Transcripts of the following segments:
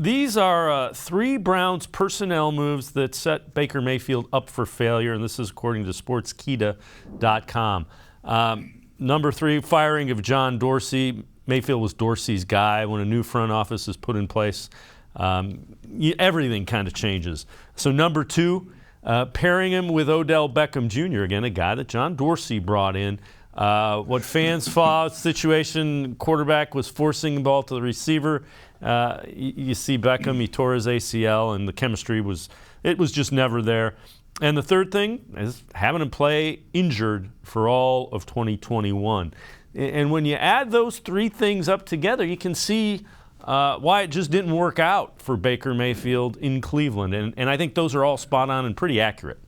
These are 3 Browns personnel moves that set Baker Mayfield up for failure, and this is according to Sports4CLE.com. Number 3, firing of John Dorsey. Mayfield was Dorsey's guy. When a new front office is put in place, everything kind of changes. So number 2, pairing him with Odell Beckham Jr., again, a guy that John Dorsey brought in. What fans thought situation, quarterback was forcing the ball to the receiver. You see Beckham, he tore his ACL, and the chemistry was just never there. And the third thing is having him play injured for all of 2021. And when you add those 3 things up together, you can see why it just didn't work out for Baker Mayfield in Cleveland. And I think those are all spot on and pretty accurate.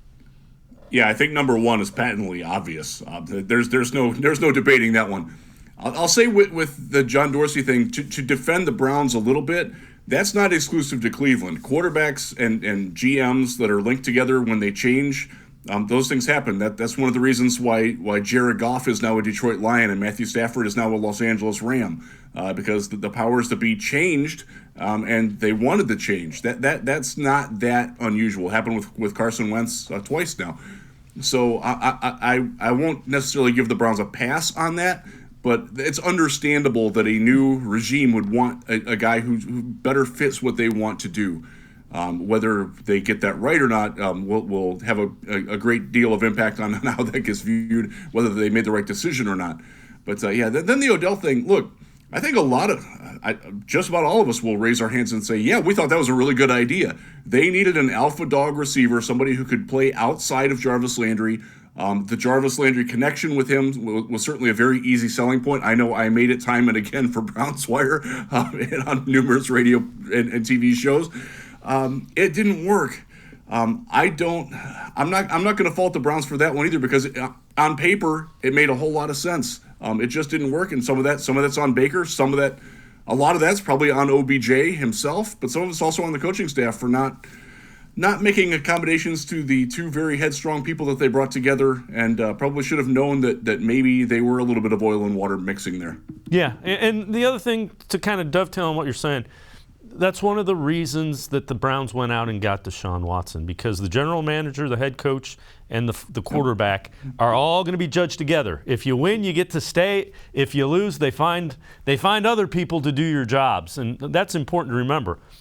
Yeah, I think number 1 is patently obvious. There's no debating that one. I'll say with the John Dorsey thing, to defend the Browns a little bit, that's not exclusive to Cleveland. Quarterbacks and GMs that are linked together, when they change, those things happen. That's one of the reasons why Jared Goff is now a Detroit Lion and Matthew Stafford is now a Los Angeles Ram, because the powers that be changed, and they wanted to change. That's not that unusual. It happened with Carson Wentz twice now. So I won't necessarily give the Browns a pass on that, but it's understandable that a new regime would want a guy who better fits what they want to do. Whether they get that right or not will have a great deal of impact on how that gets viewed, whether they made the right decision or not. But then the Odell thing, look, I think just about all of us will raise our hands and say, yeah, we thought that was a really good idea. They needed an alpha dog receiver, somebody who could play outside of Jarvis Landry. The Jarvis Landry connection with him was certainly a very easy selling point. I know I made it time and again for Browns Wire and on numerous radio and TV shows. It didn't work. I'm not going to fault the Browns for that one either, because on paper it made a whole lot of sense. It just didn't work, and some of that's on Baker. A lot of that's probably on OBJ himself, but some of it's also on the coaching staff for not making accommodations to the 2 very headstrong people that they brought together, and probably should have known that maybe they were a little bit of oil and water mixing there. Yeah, and the other thing, to kind of dovetail on what you're saying, that's one of the reasons that the Browns went out and got Deshaun Watson, because the general manager, the head coach, and the quarterback are all going to be judged together. If you win, you get to stay. If you lose, they find other people to do your jobs, and that's important to remember.